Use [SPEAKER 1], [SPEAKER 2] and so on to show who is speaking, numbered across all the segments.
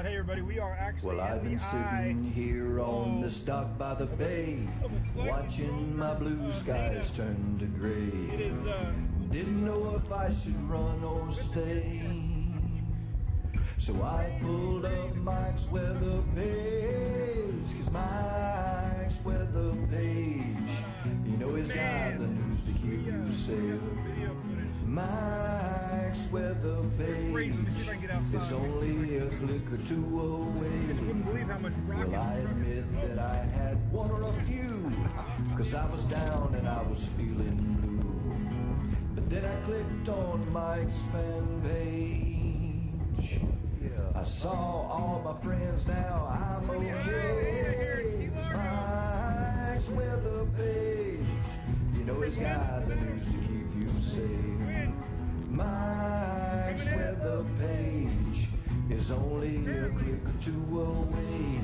[SPEAKER 1] Hey everybody, we are actually
[SPEAKER 2] Well, I've been sitting here on this dock by the bay, watching my blue skies turn to gray. Didn't know if I should run or stay, so I pulled up Mike's weather page, 'cause Mike's weather page, you know he's got the news to keep you safe. Mike's weather page is only a click or two away. Well, I admit that I had one or a few, 'cause I was down and I was feeling blue. But then I clicked on Mike's fan page. I saw all my friends now, I'm okay. 'Cause Mike's weather page, you know he's got the news to keep you safe. Mike's weather page is only a click or two away.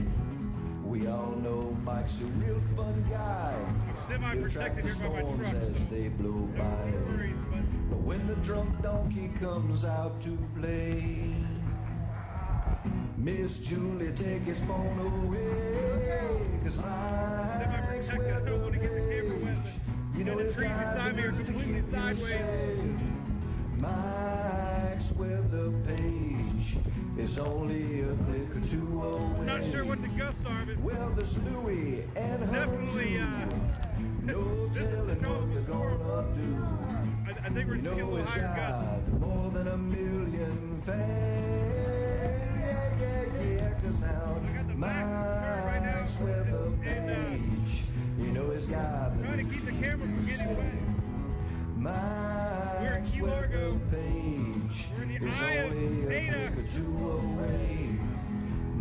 [SPEAKER 2] We all know Mike's a real fun guy. He'll track the storms as they blow by. But when the drunk donkey comes out to play, Miss Julie, take his phone away. 'Cause Mike's weather page, you know he's got the news to keep you safe. Mike's weather page is only a click or two away.
[SPEAKER 1] Not sure what the gusts are, but
[SPEAKER 2] well, there's Louie and Hunter too. No telling what they're gonna do.
[SPEAKER 1] I think we're
[SPEAKER 2] you know he's got more than 1 million fans. Yeah, 'cause now Mike's weather page, you know he's got the
[SPEAKER 1] trying to keep the camera from getting wet.
[SPEAKER 2] Mike's weather page is only a click or two away.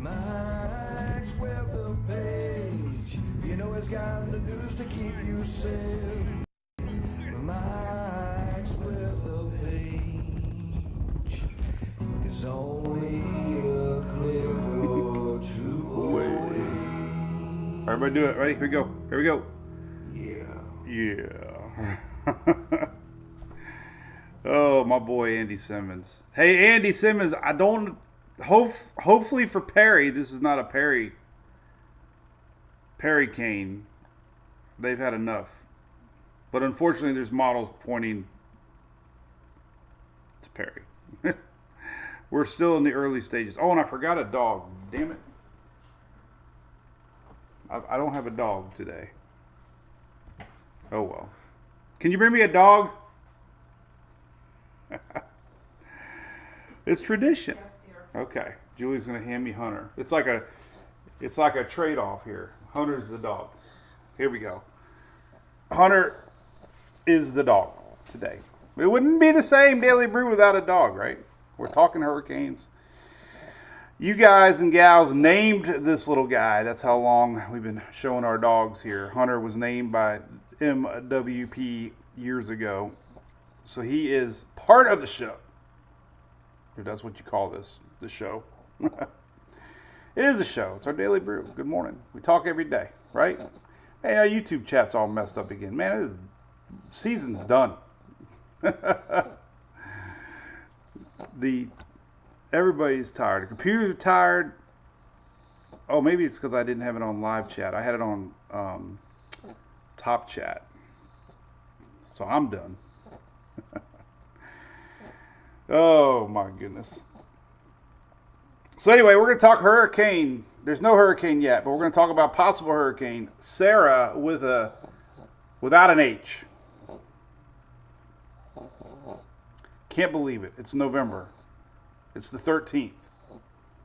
[SPEAKER 2] Mike's weather page, you know he's got the news to keep you safe. Mike's weather page is only a click or two away.
[SPEAKER 3] Everybody do it. Ready? Here we go. Here we go.
[SPEAKER 2] Yeah.
[SPEAKER 3] Oh, my boy Andy Simmons. Hey, Andy Simmons, I don't... Hopefully for Perry, this is not a Perry cane. They've had enough. But unfortunately, there's models pointing to Perry. We're still in the early stages. Oh, and I forgot a dog. Damn it. I don't have a dog today. Oh, well. Can you bring me a dog? It's tradition.
[SPEAKER 4] Yes, dear.
[SPEAKER 3] Okay. Julie's gonna hand me Hunter. It's like a trade-off here. Hunter's the dog. Here we go. Hunter is the dog today. It wouldn't be the same Daily Brew without a dog, right? We're talking hurricanes. You guys and gals named this little guy. That's how long we've been showing our dogs here. Hunter was named by MWP years ago. So he is part of the show. If that's what you call this, the show. It is a show. It's our Daily Brew. Good morning. We talk every day, right? Hey, now YouTube chat's all messed up again. Man, this season's done. Everybody's tired. The computers are tired. Oh, maybe it's because I didn't have it on live chat. I had it on top chat. So I'm done. Oh my goodness. So anyway, we're going to talk hurricane. There's no hurricane yet, but we're going to talk about possible hurricane Sarah without an H. Can't believe it. It's November. It's the 13th.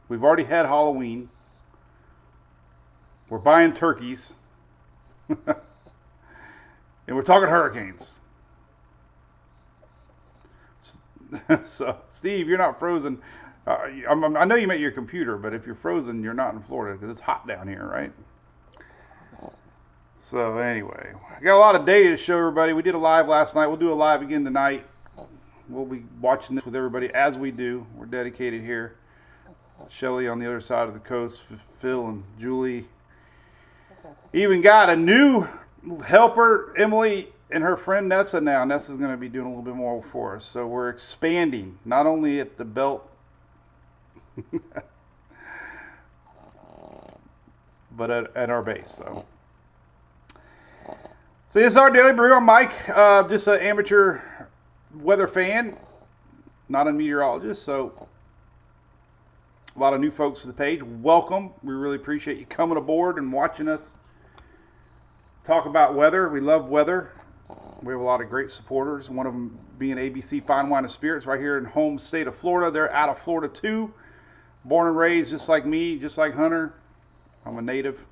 [SPEAKER 3] We've already had Halloween. We're buying turkeys. And we're talking hurricanes. So, Steve, you're not frozen. I know you meant your computer, but if you're frozen, you're not in Florida because it's hot down here, right? So, anyway, I got a lot of data to show everybody. We did a live last night. We'll do a live again tonight. We'll be watching this with everybody as we do. We're dedicated here. Shelly on the other side of the coast, Phil and Julie. Even got a new helper, Emily, and her friend Nessa now. Nessa's going to be doing a little bit more for us. So we're expanding, not only at the belt but at our base. So this is our Daily Brew. I'm Mike, just an amateur weather fan, not a meteorologist. So a lot of new folks to the page. Welcome. We really appreciate you coming aboard and watching us talk about weather. We love weather. We have a lot of great supporters. One of them being ABC Fine Wine and Spirits right here in home state of Florida. They're out of Florida too. Born and raised just like me, just like Hunter. I'm a native.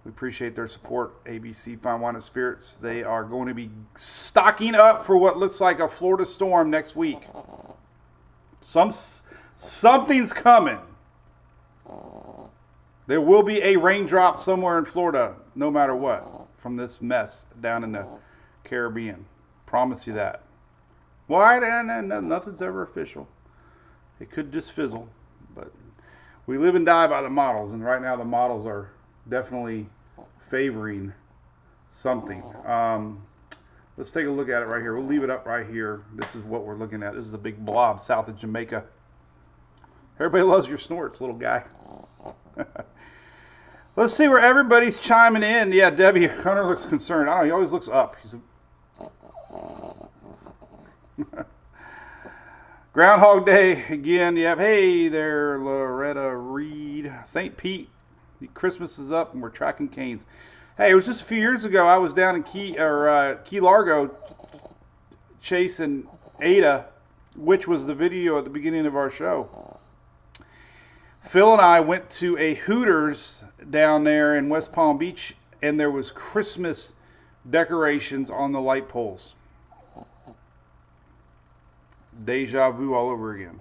[SPEAKER 3] We appreciate their support. ABC Fine Wine and Spirits. They are going to be stocking up for what looks like a Florida storm next week. Something's coming. There will be a raindrop somewhere in Florida, no matter what, from this mess down in the Caribbean. Promise you that. Why? Nothing's ever official. It could just fizzle. But we live and die by the models, and right now the models are definitely favoring something. Let's take a look at it right here. We'll leave it up right here. This is what we're looking at. This is a big blob south of Jamaica. Everybody loves your snorts, little guy. Let's see where everybody's chiming in. Yeah, Debbie, Hunter looks concerned. I don't know, he always looks up. Groundhog Day again. Yep. Hey there, Loretta Reed. St. Pete. Christmas is up and we're tracking canes. Hey, it was just a few years ago. I was down in Key Largo chasing Ada, which was the video at the beginning of our show. Phil and I went to a Hooters down there in West Palm Beach, and there was Christmas decorations on the light poles. Deja vu all over again.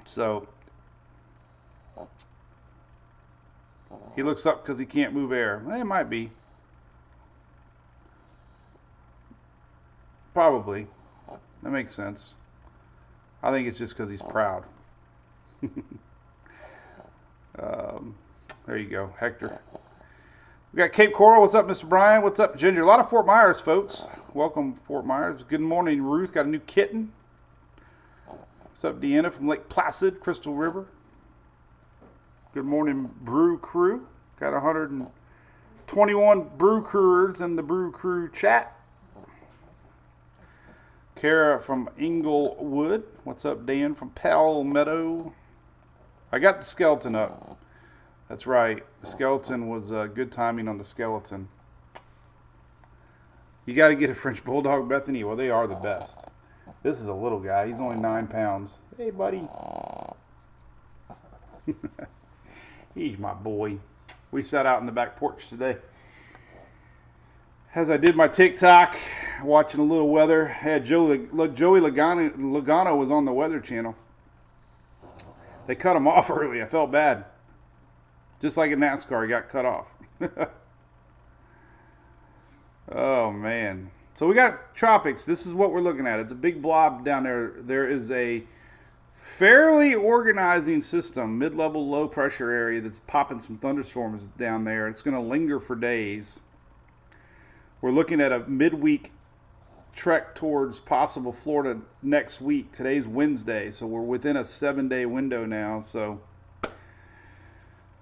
[SPEAKER 3] So he looks up because he can't move air. It might be. Probably. That makes sense. I think it's just because he's proud. There you go, Hector. We got Cape Coral. What's up, Mr. Brian? What's up, Ginger? A lot of Fort Myers, folks. Welcome, Fort Myers. Good morning, Ruth. Got a new kitten. What's up, Deanna from Lake Placid, Crystal River? Good morning, Brew Crew. Got 121 Brew Crewers in the Brew Crew chat. Kara from Inglewood. What's up, Dan from Palmetto? I got the skeleton up. That's right. The skeleton was good timing on the skeleton. You got to get a French Bulldog, Bethany. Well, they are the best. This is a little guy. He's only 9 pounds. Hey, buddy. He's my boy. We sat out in the back porch today. As I did my TikTok, watching a little weather. I had Joey Logano was on the Weather Channel. They cut him off early. I felt bad. Just like in NASCAR, he got cut off. Oh, man. So we got tropics. This is what we're looking at. It's a big blob down there. There is a fairly organizing system, mid-level low pressure area that's popping some thunderstorms down there. It's going to linger for days. We're looking at a midweek trek towards possible Florida next week. Today's Wednesday, so we're within a 7-day window now. So,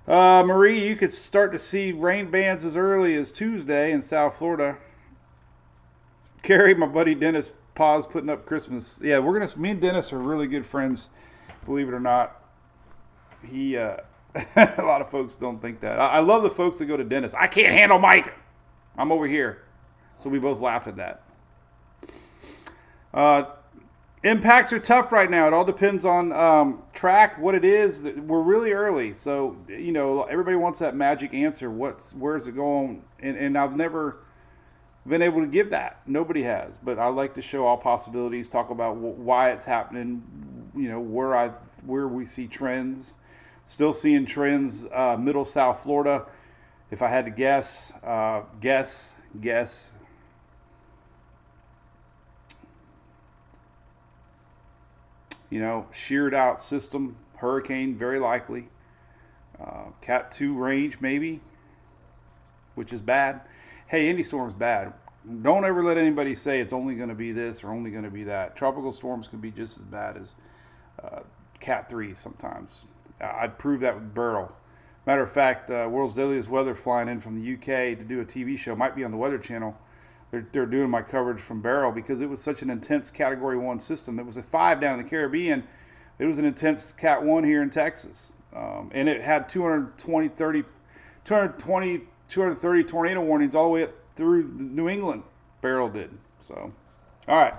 [SPEAKER 3] Marie, you could start to see rain bands as early as Tuesday in South Florida. Carrie, my buddy Dennis, paused putting up Christmas. Yeah, me and Dennis are really good friends, believe it or not. He, a lot of folks don't think that. I love the folks that go to Dennis. I can't handle Mike. I'm over here. So we both laugh at that. Impacts are tough right now. It all depends on track, what it is. We're really early. So, you know, everybody wants that magic answer. Where's it going? And I've never been able to give that. Nobody has. But I like to show all possibilities, talk about why it's happening, you know, where we see trends. Still seeing trends middle South Florida. If I had to guess, you know, sheared out system, hurricane, very likely. Cat 2 range, maybe, which is bad. Hey, any storm's bad. Don't ever let anybody say it's only going to be this or only going to be that. Tropical storms can be just as bad as Cat 3 sometimes. I'd prove that with Beryl. Matter of fact, World's Deadliest Weather flying in from the UK to do a TV show, might be on the Weather Channel. They're doing my coverage from Beryl because it was such an intense Category 1 system. It was a 5 down in the Caribbean. It was an intense Cat 1 here in Texas. And it had 230 tornado warnings all the way up through New England. Beryl did. So, all right.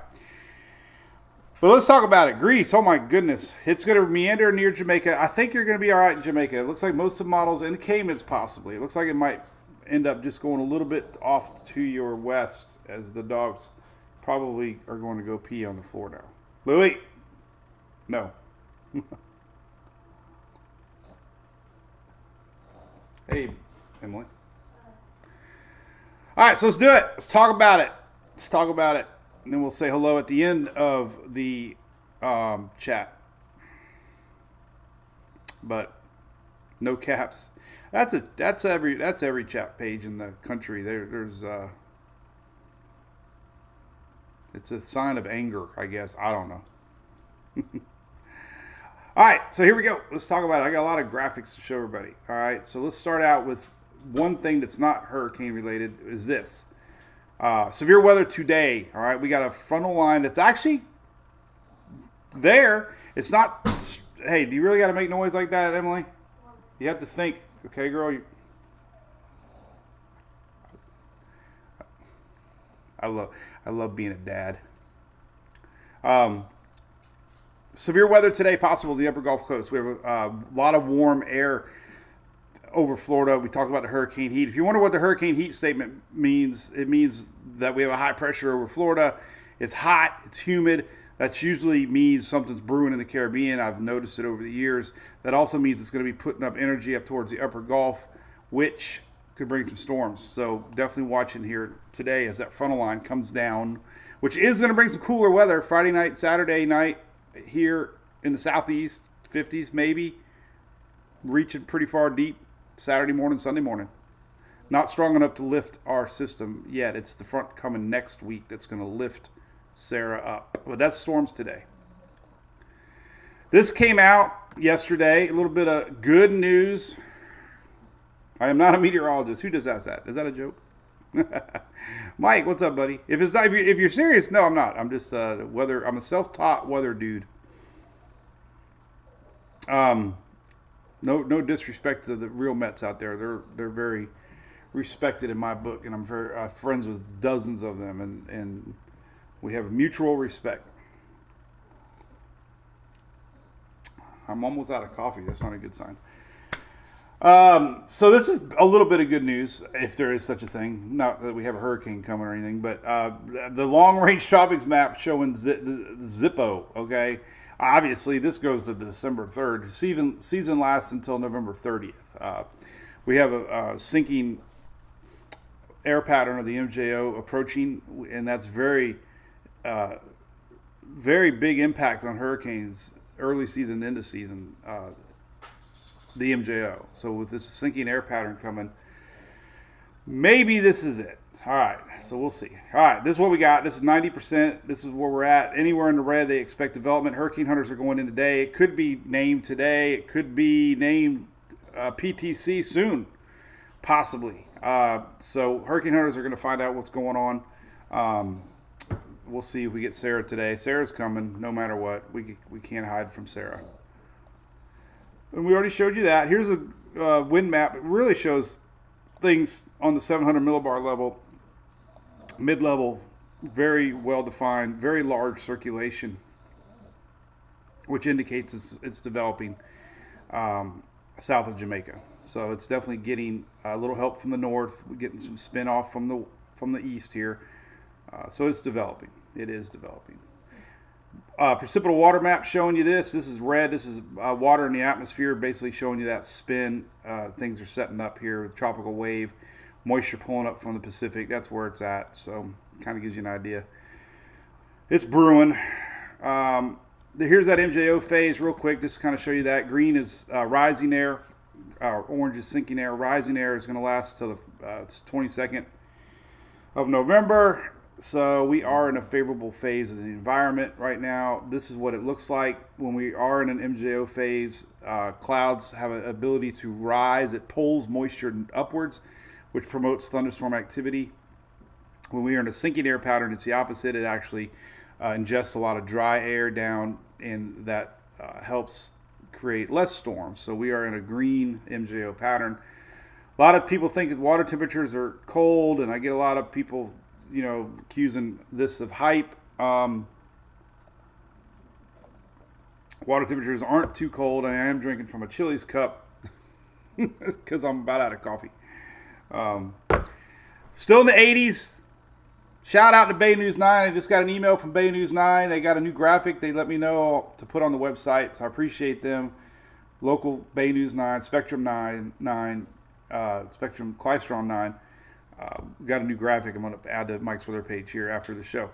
[SPEAKER 3] But let's talk about it. Greece, oh my goodness. It's going to meander near Jamaica. I think you're going to be all right in Jamaica. It looks like most of the models, and the Caymans possibly. It looks like it might end up just going a little bit off to your west as the dogs probably are going to go pee on the floor now. Louie. No. Hey, Emily. All right, so let's do it. Let's talk about it. And then we'll say hello at the end of the chat. But no caps. That's every chat page in the country. There's it's a sign of anger, I guess. I don't know. All right, so here we go. Let's talk about it. I got a lot of graphics to show everybody. All right, so let's start out with one thing that's not hurricane related is this. Severe weather today. All right, we got a frontal line that's actually there. It's not. Hey, do you really got to make noise like that, Emily? You have to think. Okay, girl. I love being a dad. Severe weather today possible in the upper Gulf Coast. We have a lot of warm air over Florida. We talked about the hurricane heat. If you wonder what the hurricane heat statement means, it means that we have a high pressure over Florida. It's hot. It's humid. That usually means something's brewing in the Caribbean. I've noticed it over the years. That also means it's going to be putting up energy up towards the upper Gulf, which could bring some storms. So definitely watching here today as that frontal line comes down, which is going to bring some cooler weather Friday night, Saturday night here in the southeast, 50s maybe, reaching pretty far deep Saturday morning, Sunday morning. Not strong enough to lift our system yet. It's the front coming next week that's going to lift Sarah up. But that's storms today. This came out yesterday. A little bit of good news. I am not a meteorologist. Who does that? Is that a joke? Mike, what's up, buddy? If it's not, if you're serious, no, I'm not. I'm just weather. I'm a self-taught weather dude. No disrespect to the real Mets out there. They're very respected in my book, and I'm very friends with dozens of them, and we have mutual respect. I'm almost out of coffee. That's not a good sign. So this is a little bit of good news, if there is such a thing. Not that we have a hurricane coming or anything, but the long-range tropics map showing Zippo, okay? Obviously, this goes to December 3rd. Season lasts until November 30th. We have a sinking air pattern of the MJO approaching, and that's very big impact on hurricanes, early season into season, the MJO. So with this sinking air pattern coming, maybe this is it. All right, so we'll see. All right, this is what we got. This is 90%. This is where we're at. Anywhere in the red, they expect development. Hurricane hunters are going in today. It could be named today. It could be named PTC soon, possibly. So hurricane hunters are going to find out what's going on. We'll see if we get Sarah today. Sarah's coming no matter what. We can't hide from Sarah. And we already showed you that. Here's a wind map. It really shows things on the 700 millibar level, mid-level, very well-defined, very large circulation, which indicates it's developing south of Jamaica. So it's definitely getting a little help from the north. We're getting some spin off from the east here. So it's developing. It is developing. Precipitable water map showing you this. This is red. This is water in the atmosphere, basically showing you that spin. Things are setting up here with tropical wave, moisture pulling up from the Pacific. That's where it's at. So kind of gives you an idea. It's brewing. Here's that MJO phase real quick, just to kind of show you that. Green is rising air. Orange is sinking air. Rising air is going to last till the 22nd of November. So we are in a favorable phase of the environment right now. This is what it looks like when we are in an MJO phase. Clouds have an ability to rise. It pulls moisture upwards, which promotes thunderstorm activity. When we are in a sinking air pattern, it's the opposite. It actually ingests a lot of dry air down, and that helps create less storms. So we are in a green MJO pattern. A lot of people think that water temperatures are cold, and I get a lot of people accusing this of hype. Water temperatures aren't too cold. I am drinking from a Chili's cup because I'm about out of coffee. Still in the 80s. Shout out to Bay News 9. I just got an email from Bay News 9. They got a new graphic they let me know to put on the website, so I appreciate them. Local Bay News 9, Spectrum 9, Spectrum Clystron 9. Got a new graphic. I'm going to add to Mike's Weather page here after the show.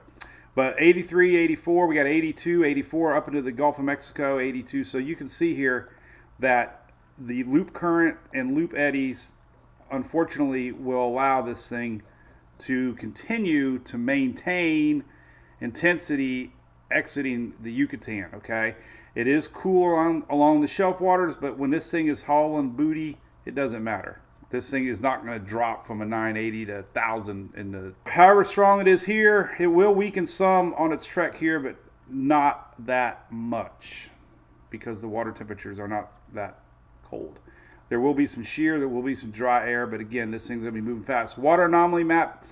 [SPEAKER 3] But 83, 84, we got 82, 84 up into the Gulf of Mexico, 82. So you can see here that the loop current and loop eddies, unfortunately, will allow this thing to continue to maintain intensity exiting the Yucatan, okay? It is cool along the shelf waters, but when this thing is hauling booty, it doesn't matter. This thing is not going to drop from a 980 to 1,000. However strong it is here, it will weaken some on its trek here, but not that much because the water temperatures are not that cold. There will be some shear, there will be some dry air, but again, this thing's going to be moving fast. Water anomaly map.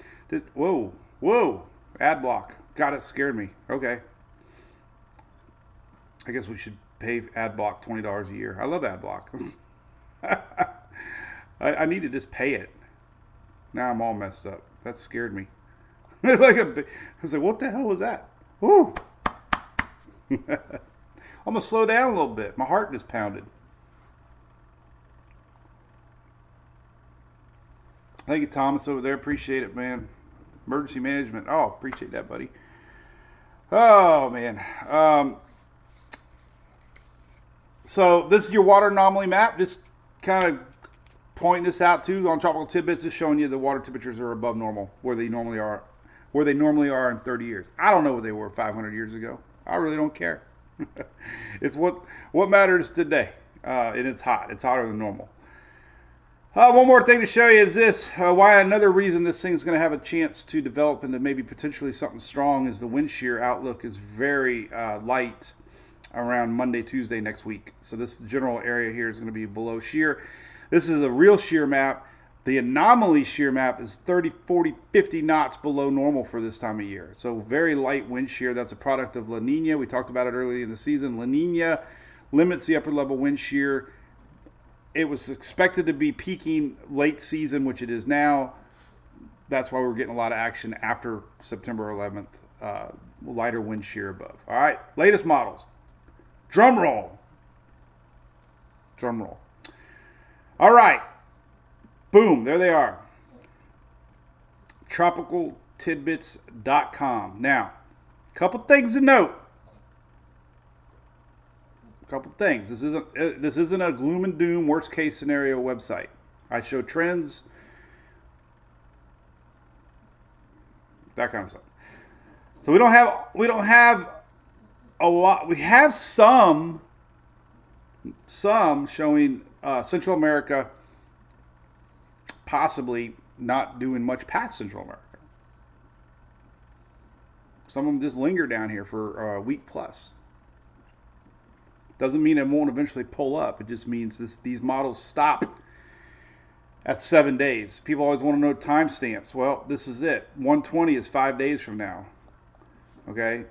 [SPEAKER 3] Whoa. Ad block. God, it scared me. Okay. I guess we should pay ad block $20 a year. I love ad block. I need to just pay it. Now I'm all messed up. That scared me. I was like, what the hell was that? Woo! I'm going to slow down a little bit. My heart just pounded. Thank you, Thomas, over there. Appreciate it, man. Emergency management. Oh, appreciate that, buddy. Oh, man. So this is your water anomaly map. Just kind of pointing this out too on Tropical Tidbits, is showing you the water temperatures are above normal where they normally are in 30 years. I don't know what they were 500 years ago. I really don't care. It's what matters today, and it's hot. It's hotter than normal. One more thing to show you is this. Why another reason this thing's going to have a chance to develop into maybe potentially something strong is the wind shear outlook is very light around Monday, Tuesday next week. So this general area here is going to be below shear. This is a real shear map. The anomaly shear map is 30, 40, 50 knots below normal for this time of year. So very light wind shear. That's a product of La Nina. We talked about it early in the season. La Nina limits the upper level wind shear. It was expected to be peaking late season, which it is now. That's why we're getting a lot of action after September 11th. Lighter wind shear above. All right, latest models. Drum roll. Drum roll. All right. Boom, there they are. TropicalTidbits.com. Now, a couple things to note. A couple things. This isn't a gloom and doom worst case scenario website. I show trends, that kind of stuff. So we don't have a lot. We have some showing Central America possibly not doing much past Central America. Some of them just linger down here for a week plus. Doesn't mean it won't eventually pull up. It just means these models stop at 7 days. People always want to know timestamps. Well, this is it. 120 is 5 days from now. Okay?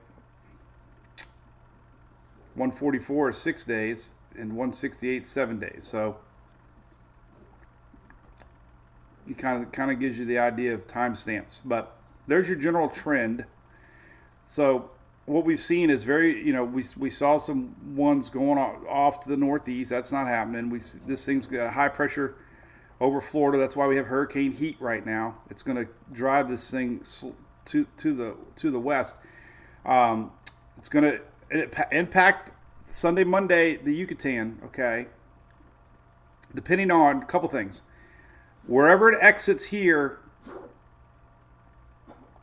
[SPEAKER 3] 144 is 6 days, and 168 is 7 days. So it kind of gives you the idea of timestamps. But there's your general trend. So what we've seen is we saw some ones going off to the northeast. That's not happening. This thing's got high pressure over Florida. That's why we have hurricane heat right now. It's going to drive this thing to the west. It's going to impact Sunday, Monday, the Yucatan. Okay, depending on a couple things. Wherever it exits here,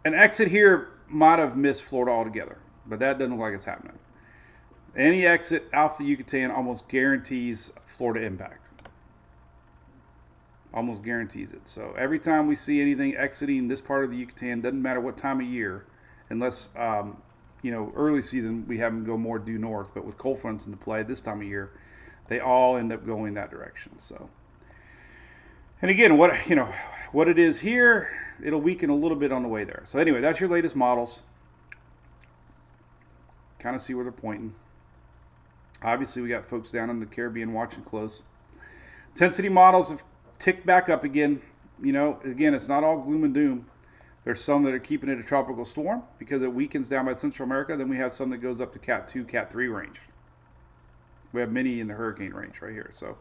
[SPEAKER 3] an exit here might have missed Florida altogether, but that doesn't look like it's happening. Any exit off the Yucatan almost guarantees Florida impact. Almost guarantees it. So every time we see anything exiting this part of the Yucatan, doesn't matter what time of year, unless early season we have them go more due north, but with cold fronts into play this time of year, they all end up going that direction. So, and again, what it is here, it'll weaken a little bit on the way there. So anyway, that's your latest models. Kind of see where they're pointing. Obviously, we got folks down in the Caribbean watching close. Intensity models have ticked back up again. Again, it's not all gloom and doom. There's some that are keeping it a tropical storm because it weakens down by Central America. Then we have some that goes up to Cat 2, Cat 3 range. We have many in the hurricane range right here. So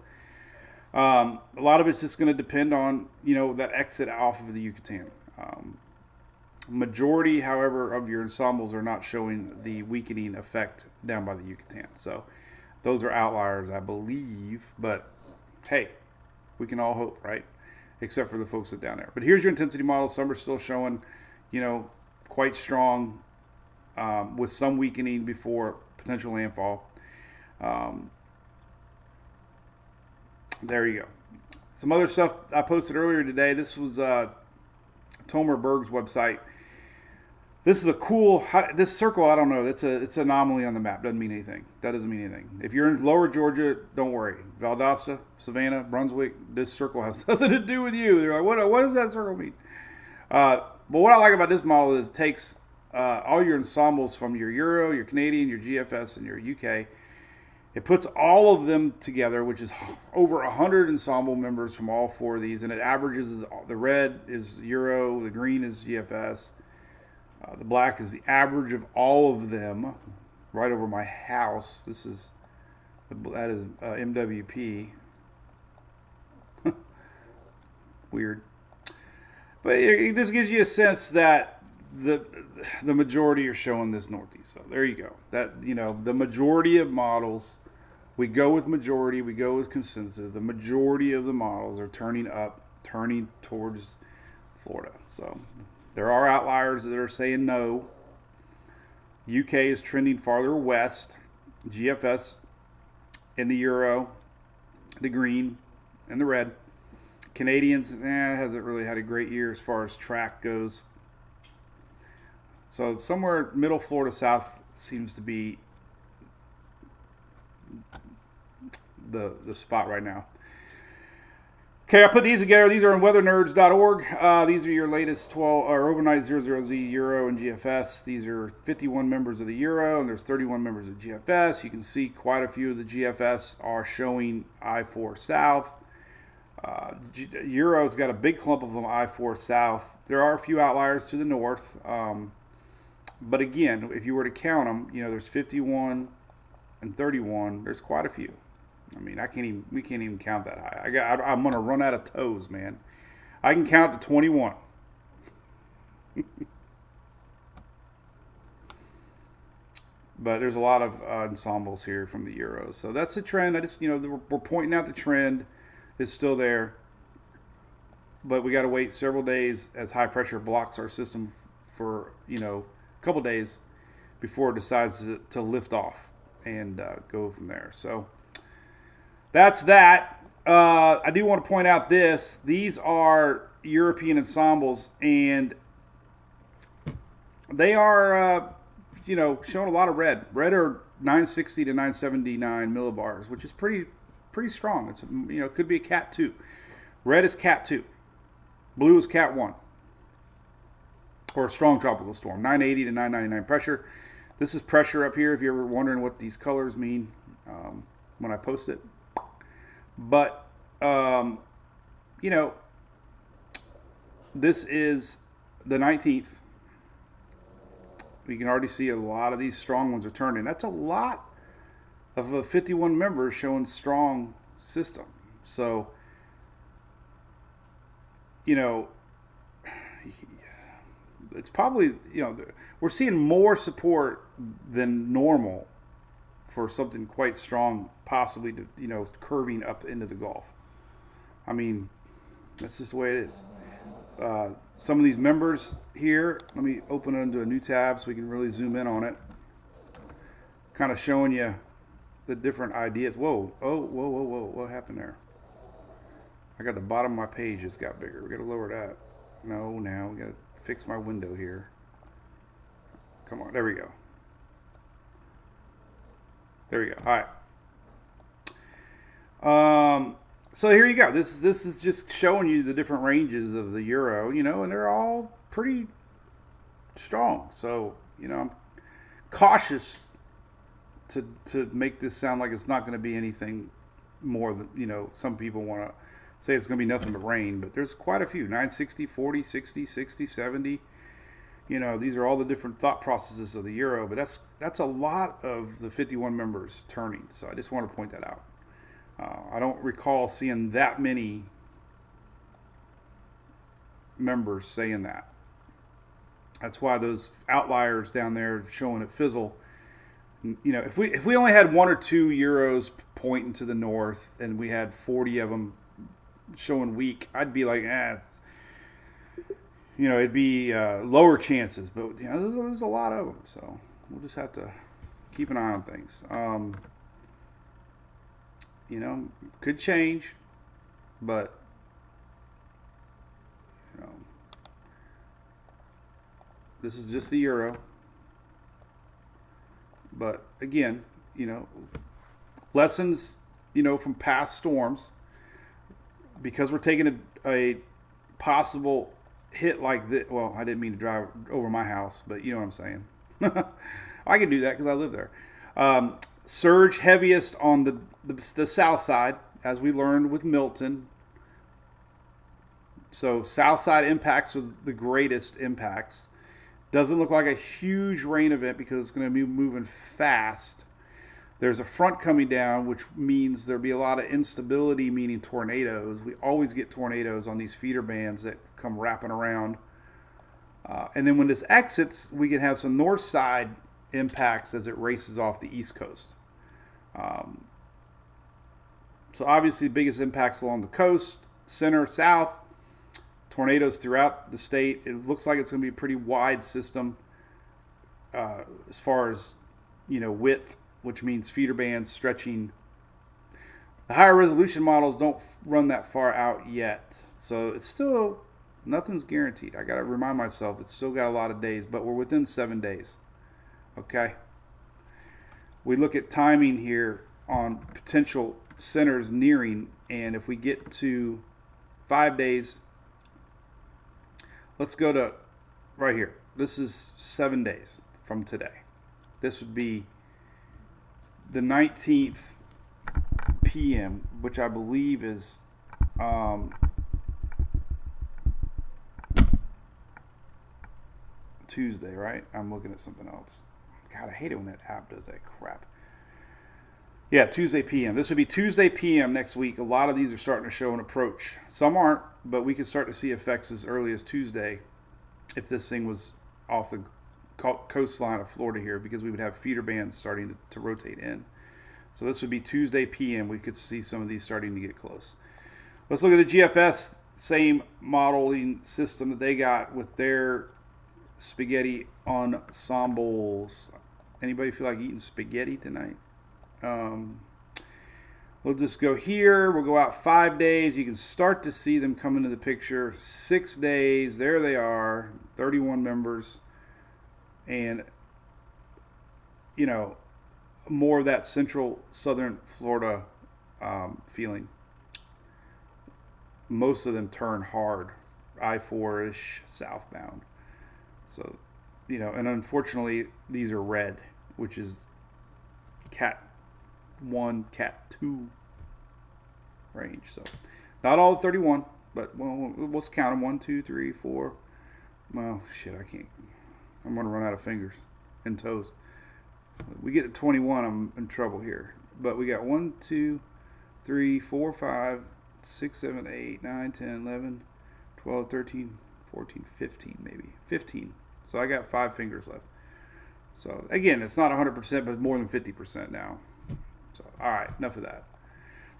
[SPEAKER 3] a lot of it's just going to depend on, that exit off of the Yucatan. Majority, however, of your ensembles are not showing the weakening effect down by the Yucatan. So those are outliers, I believe. But, hey, we can all hope, right? Except for the folks that are down there. But here's your intensity model. Some are still showing, quite strong with some weakening before potential landfall. There you go. Some other stuff I posted earlier today. This was Tomer Berg's website. This is a cool, this circle, I don't know. It's an anomaly on the map. Doesn't mean anything. That doesn't mean anything. If you're in lower Georgia, don't worry. Valdosta, Savannah, Brunswick, this circle has nothing to do with you. They're like, what does that circle mean? But what I like about this model is it takes all your ensembles from your Euro, your Canadian, your GFS, and your UK. It puts all of them together, which is over 100 ensemble members from all four of these, and it averages, the red is Euro, the green is GFS, the black is the average of all of them, right over my house. That is MWP. Weird. But it just gives you a sense that the majority are showing this northeast. So there you go. That, the majority of models, we go with majority, we go with consensus. The majority of the models are turning towards Florida. So there are outliers that are saying no. UK is trending farther west. GFS in the Euro, the green, and the red. Canadians, hasn't really had a great year as far as track goes. So somewhere middle Florida south seems to be the spot right now. Okay, I put these together. These are on weathernerds.org. These are your latest 12 or overnight 00Z Euro and GFS. These are 51 members of the Euro, and there's 31 members of GFS. You can see quite a few of the GFS are showing I-4 south. Euro's got a big clump of them I-4 south. There are a few outliers to the north. But again, if you were to count them, there's 51 and 31. There's quite a few. I mean, we can't even count that high. I'm gonna run out of toes, man. I can count to 21. But there's a lot of ensembles here from the Euros. So that's the trend. We're pointing out the trend is still there. But we got to wait several days as high pressure blocks our system for, a couple days before it decides to lift off and go from there. So that's that. I do want to point out this. These are European ensembles, and they are, showing a lot of red. Red are 960 to 979 millibars, which is pretty strong. It's, it could be a Cat 2. Red is Cat 2. Blue is Cat 1. Or a strong tropical storm. 980 to 999 pressure. This is pressure up here if you're ever wondering what these colors mean when I post it. But, this is the 19th. We can already see a lot of these strong ones are turning. That's a lot of 51 members showing strong system. So, it's probably, we're seeing more support than normal for something quite strong, possibly to, curving up into the Gulf. I mean, that's just the way it is. some of these members here. Let me open it into a new tab so we can really zoom in on it. Kind of showing you the different ideas. Whoa, oh, whoa, what happened there? I got the bottom of my page just got bigger. We got to lower that. No, now we got to fix my window here. Come on, there we go. There we go. All right. So here you go. This is just showing you the different ranges of the euro, you know, and they're all pretty strong. So, you know, I'm cautious to make this sound like it's not going to be anything more than, you know, some people want to say it's going to be nothing but rain, but there's quite a few. 960, 40, 60, 60, 70. You know, these are all the different thought processes of the euro, but that's a lot of the 51 members turning. So I just want to point that out. I don't recall seeing that many members saying that. That's why those outliers down there showing it fizzle. You know, if we only had 1 or 2 euros pointing to the north and we had 40 of them showing weak, I'd be like, you know, it'd be lower chances. But you know, there's a lot of them, so we'll just have to keep an eye on things. You know, could change, but you know, this is just the euro. But again, you know, lessons, you know, from past storms, because we're taking a possible hit like this. Well, I didn't mean to drive over my house, but you know what I'm saying. I can do that because I live there. Surge heaviest on the south side, as we learned with Milton. So south side impacts are the greatest impacts. Doesn't look like a huge rain event because it's going to be moving fast. There's a front coming down, which means there'll be a lot of instability, meaning tornadoes. We always get tornadoes on these feeder bands that come wrapping around. And then when this exits, we can have some north side impacts as it races off the east coast. So obviously the biggest impacts along the coast, center, south, tornadoes throughout the state. It looks like it's going to be a pretty wide system as far as, you know, width, which means feeder bands stretching. The higher resolution models don't run that far out yet. So it's still, nothing's guaranteed. I got to remind myself, it's still got a lot of days, but we're within 7 days. Okay. We look at timing here on potential centers nearing, and if we get to 5 days, let's go to right here. This is 7 days from today. This would be the 19th p.m., which I believe is Tuesday, right? I'm looking at something else. God, I hate it when that app does that crap. Yeah, Tuesday p.m. This would be Tuesday p.m. next week. A lot of these are starting to show an approach. Some aren't, but we could start to see effects as early as Tuesday if this thing was off the coastline of Florida here, because we would have feeder bands starting to rotate in. So this would be Tuesday p.m. We could see some of these starting to get close. Let's look at the GFS, same modeling system that they got with their spaghetti ensembles. Anybody feel like eating spaghetti tonight? We'll just go here. We'll go out 5 days. You can start to see them come into the picture. 6 days. There they are. 31 members. And, you know, more of that central southern Florida feeling. Most of them turn hard. I-4-ish southbound. So, you know, and unfortunately, these are red, which is Cat 1, Cat 2 range. So, not all 31, but well, let's count them. 1, 2, 3, 4. Well, shit, I can't. I'm going to run out of fingers and toes. We get to 21, I'm in trouble here. But we got 1, 2, 3, 4, 5, 6, 7, 8, 9, 10, 11, 12, 13, 14, 15 maybe. 15. So I got 5 fingers left. So again, it's not 100%, but more than 50% now. So, all right, enough of that.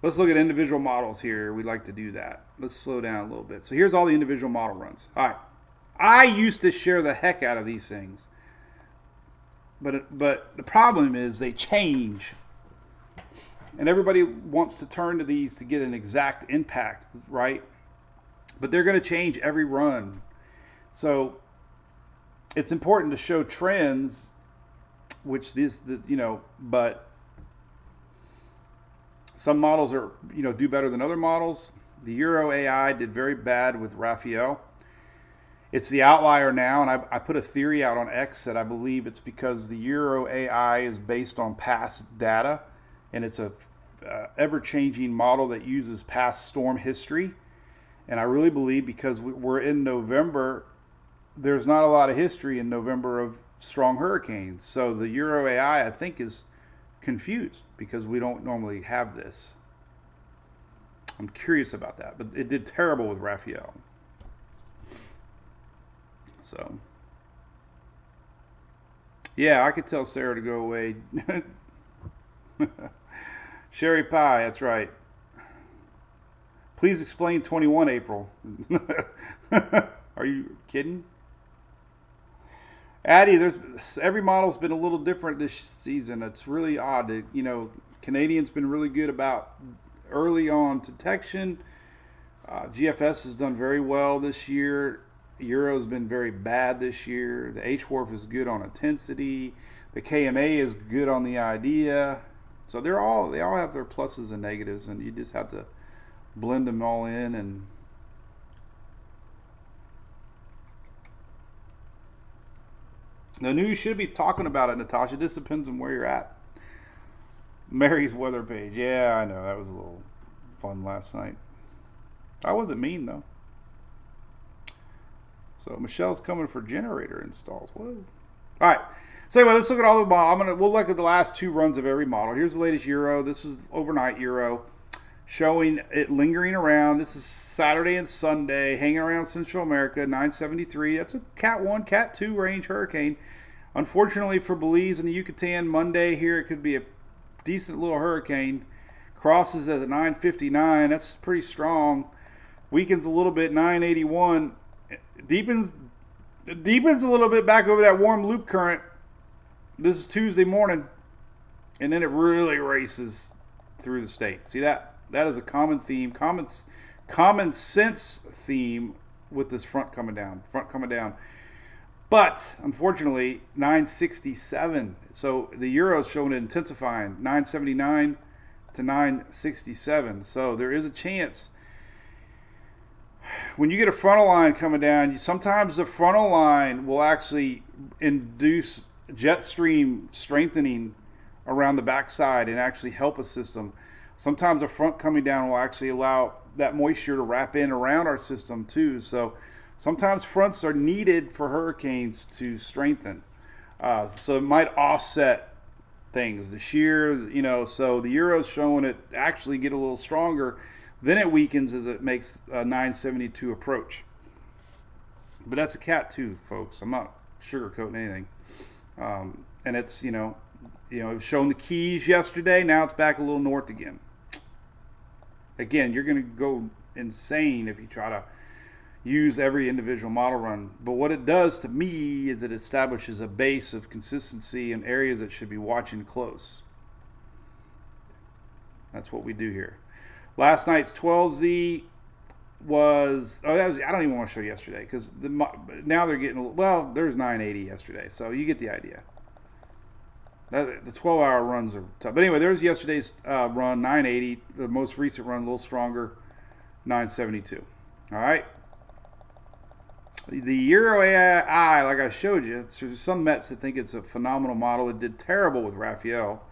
[SPEAKER 3] Let's look at individual models here. We like to do that. Let's slow down a little bit. So here's all the individual model runs. All right. I used to share the heck out of these things. But the problem is they change. And everybody wants to turn to these to get an exact impact, right? But they're going to change every run. So it's important to show trends, which but some models are, do better than other models. The Euro AI did very bad with Raphael. It's the outlier now, and I put a theory out on X that I believe it's because the Euro AI is based on past data, and it's a ever-changing model that uses past storm history. And I really believe because we're in November, there's not a lot of history in November of strong hurricanes. So the Euro AI, I think, is confused because we don't normally have this. I'm curious about that, but it did terrible with Raphael. So, yeah, I could tell Sarah to go away. Sherry Pie, that's right. Please explain 21 April. Are you kidding? Addie, every model's been a little different this season. It's really odd. Canadian's been really good about early on detection. GFS has done very well this year. Euro's been very bad this year. The HWRF is good on intensity. The KMA is good on the idea. So they all have their pluses and negatives, and you just have to blend them all in. And the news should be talking about it, Natasha. It just depends on where you're at. Mary's weather page. Yeah, I know. That was a little fun last night. I wasn't mean, though. So Michelle's coming for generator installs. Whoa. All right. So anyway, let's look at all the models. We'll look at the last two runs of every model. Here's the latest Euro. This is overnight Euro, showing it lingering around. This is Saturday and Sunday, hanging around Central America, 973. That's a Cat 1, Cat 2 range hurricane. Unfortunately for Belize and the Yucatan, Monday here it could be a decent little hurricane. Crosses at 959. That's pretty strong. Weakens a little bit, 981. Deepens a little bit back over that warm loop current. This is Tuesday morning, and then it really races through the state. See that? That is a common theme, common sense theme with this front coming down. But unfortunately, 967. So the Euro is showing it intensifying, 979 to 967. So there is a chance. When you get a frontal line coming down, sometimes the frontal line will actually induce jet stream strengthening around the backside and actually help a system. Sometimes the front coming down will actually allow that moisture to wrap in around our system too. So sometimes fronts are needed for hurricanes to strengthen. So it might offset things. The shear, so the Euro's showing it actually get a little stronger. Then it weakens as it makes a 972 approach. But that's a Cat 2, folks. I'm not sugarcoating anything. And it's, it was shown the Keys yesterday. Now it's back a little north again. Again, you're going to go insane if you try to use every individual model run. But what it does to me is it establishes a base of consistency in areas that should be watching close. That's what we do here. Last night's 12Z was, I don't even want to show yesterday because now they're getting, there's 980 yesterday. So you get the idea. The 12-hour runs are tough. But anyway, there's yesterday's run, 980. The most recent run, a little stronger, 972. All right. The Euro AI, like I showed you, there's some Mets that think it's a phenomenal model. It did terrible with Raphael.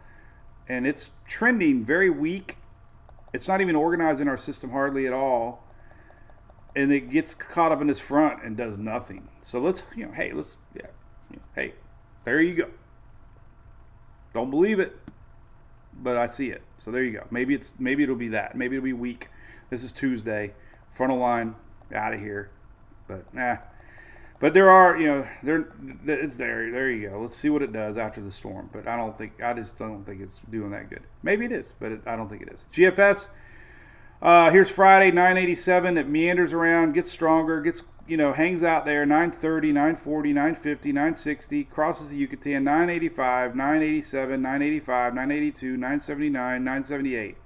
[SPEAKER 3] And it's trending very weak. It's not even organized in our system hardly at all. And it gets caught up in this front and does nothing. So hey, there you go. Don't believe it, but I see it. So there you go. Maybe it'll be that. Maybe it'll be weak. This is Tuesday. Frontal line out of here. But But there are, it's there. There you go. Let's see what it does after the storm. But I just don't think it's doing that good. Maybe it is, but I don't think it is. GFS, Here's Friday, 987. It meanders around, gets stronger, gets, hangs out there. 930, 940, 950, 960. Crosses the Yucatan. 985, 987, 985, 982, 979, 978.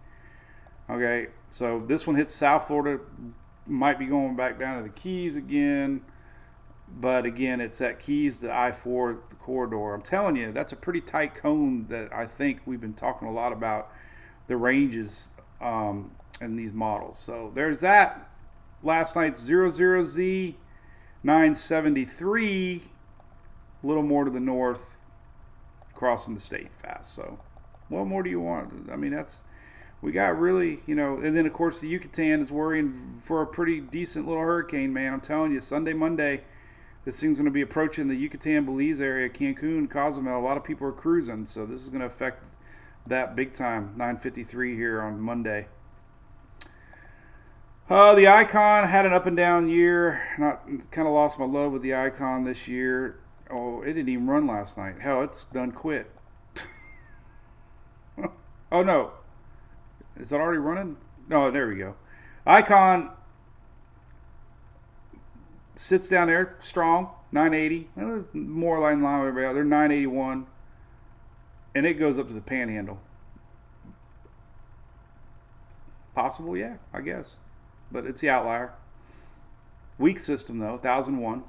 [SPEAKER 3] Okay, so this one hits South Florida. Might be going back down to the Keys again. But again, it's at Keys to I-4 corridor. I'm telling you, that's a pretty tight cone that I think we've been talking a lot about the ranges in these models. So there's that. Last night's 00Z 973, a little more to the north, crossing the state fast. So what more do you want? I mean, we got really, and then of course the Yucatan is worrying for a pretty decent little hurricane, man. I'm telling you, Sunday, Monday, this thing's going to be approaching the Yucatan, Belize area, Cancun, Cozumel. A lot of people are cruising, so this is going to affect that big time. 9:53 here on Monday. The Icon had an up and down year. Kind of lost my love with the Icon this year. Oh, it didn't even run last night. Hell, it's done quit. Oh no, is it already running? No, there we go. Icon sits down there strong, 980. Well, it's more in line with everybody else. They're 981, and it goes up to the Panhandle. Possible, yeah, I guess, but it's the outlier. Weak system though, 1001.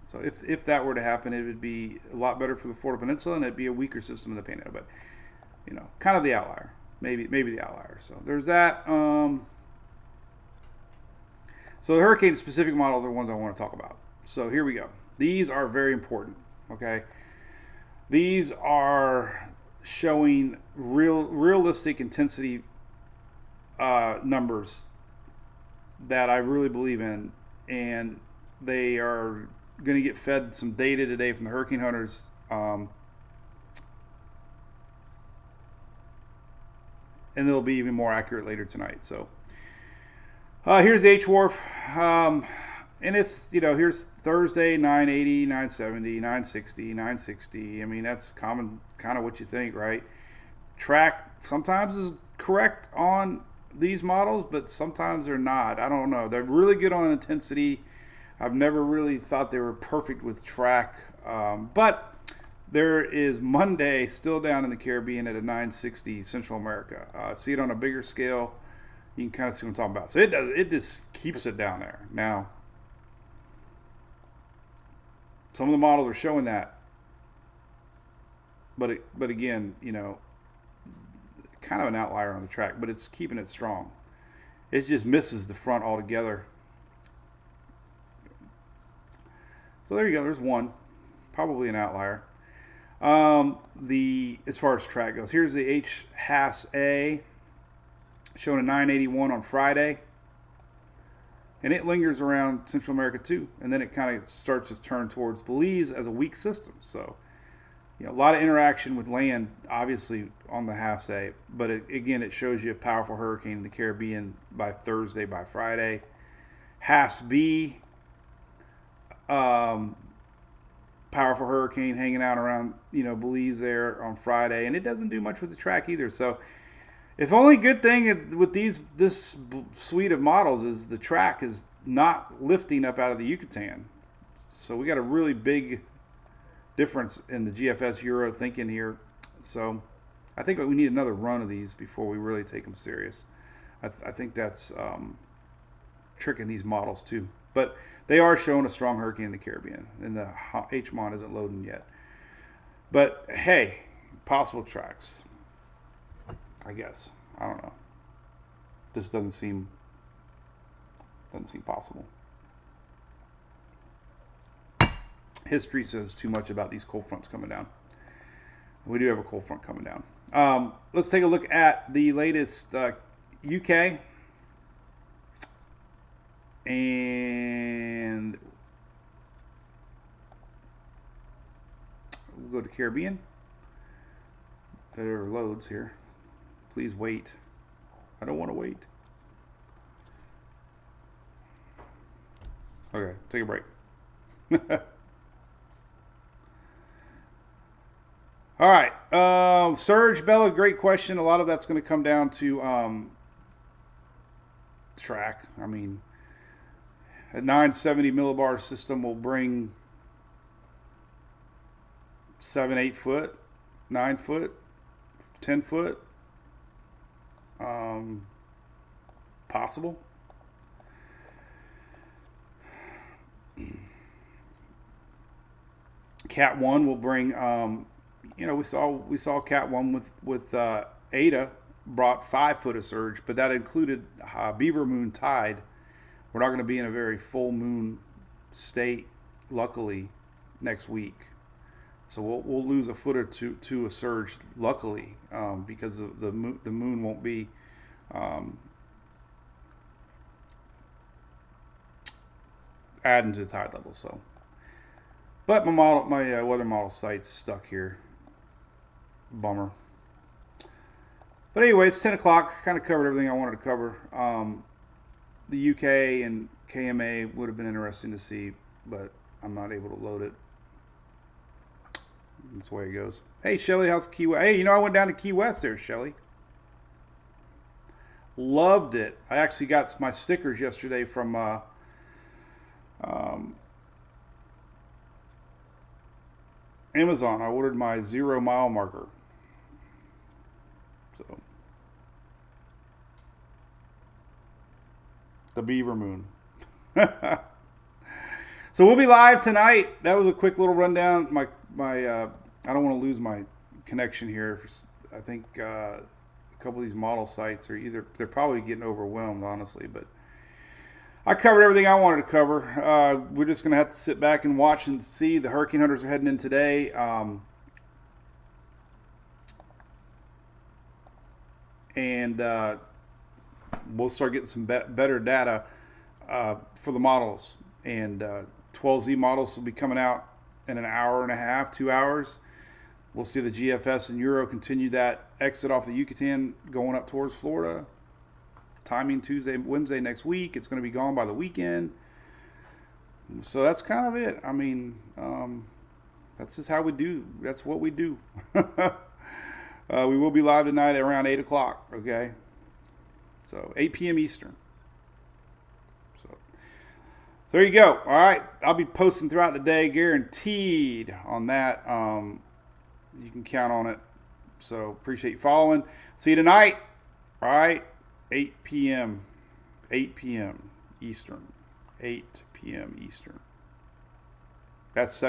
[SPEAKER 3] So if that were to happen, it would be a lot better for the Florida Peninsula, and it'd be a weaker system in the Panhandle. But kind of the outlier, maybe the outlier. So there's that. So the hurricane-specific models are ones I want to talk about. So here we go. These are very important, okay? These are showing realistic intensity numbers that I really believe in, and they are going to get fed some data today from the hurricane hunters. And they'll be even more accurate later tonight. So here's the H-Wharf. And it's, here's Thursday, 980, 970, 960, 960. I mean, that's common, kind of what you think, right? Track sometimes is correct on these models, but sometimes they're not. I don't know. They're really good on intensity. I've never really thought they were perfect with track. But there is Monday still down in the Caribbean at a 960 Central America. See it on a bigger scale. You can kind of see what I'm talking about. So it just keeps it down there. Now, some of the models are showing that. But again, kind of an outlier on the track, but it's keeping it strong. It just misses the front altogether. So there you go. There's one. Probably an outlier. As far as track goes, here's the H-Hass-A showing a 981 on Friday, and it lingers around Central America too, and then it kind of starts to turn towards Belize as a weak system. So a lot of interaction with land obviously on the Hass-A, but again it shows you a powerful hurricane in the Caribbean by Thursday, by Friday. Hass-B, powerful hurricane hanging out around Belize there on Friday, and it doesn't do much with the track either. So if only good thing with this suite of models is the track is not lifting up out of the Yucatan. So we got a really big difference in the GFS Euro thinking here. So I think we need another run of these before we really take them serious. I think that's tricking these models too. But they are showing a strong hurricane in the Caribbean, and the HMON isn't loading yet. But hey, possible tracks, I guess. I don't know. This doesn't seem possible. History says too much about these cold fronts coming down. We do have a cold front coming down. Let's take a look at the latest UK. And we'll go to Caribbean. If it ever loads here. Please wait. I don't want to wait. Okay, take a break. All right. Surge, Bella, great question. A lot of that's going to come down to track. I mean, a 970 millibar system will bring 7, 8 foot, 9 foot, 10 foot. Possible. Cat 1 will bring, we saw Cat 1 with Ada brought 5 foot of surge, but that included Beaver Moon tide. We're not going to be in a very full moon state, luckily, next week. So we'll lose a foot or two to a surge, luckily, because of the moon won't be adding to the tide level. So, but my weather model site's stuck here. Bummer. But anyway, it's 10 o'clock. Kind of covered everything I wanted to cover. The UK and KMA would have been interesting to see, but I'm not able to load it. That's the way it goes. Hey, Shelly, how's Key West? Hey, I went down to Key West there, Shelly. Loved it. I actually got my stickers yesterday from Amazon. I ordered my 0 mile marker. So, the Beaver Moon. So we'll be live tonight. That was a quick little rundown. My I don't want to lose my connection here. I think a couple of these model sites they're probably getting overwhelmed, honestly. But I covered everything I wanted to cover. We're just going to have to sit back and watch and see. The Hurricane Hunters are heading in today. And we'll start getting some better data for the models. And 12Z models will be coming out in an hour and a half, 2 hours. We'll see the GFS and Euro continue that exit off the Yucatan going up towards Florida. Timing Tuesday, Wednesday next week. It's going to be gone by the weekend. So that's kind of it. I mean, that's just how we do. That's what we do. We will be live tonight at around 8 o'clock, okay? So 8 p.m. Eastern. So there you go. All right. I'll be posting throughout the day, guaranteed on that. You can count on it. So appreciate you following. See you tonight. All right. 8 p.m. 8 p.m. Eastern. 8 p.m. Eastern. That's 7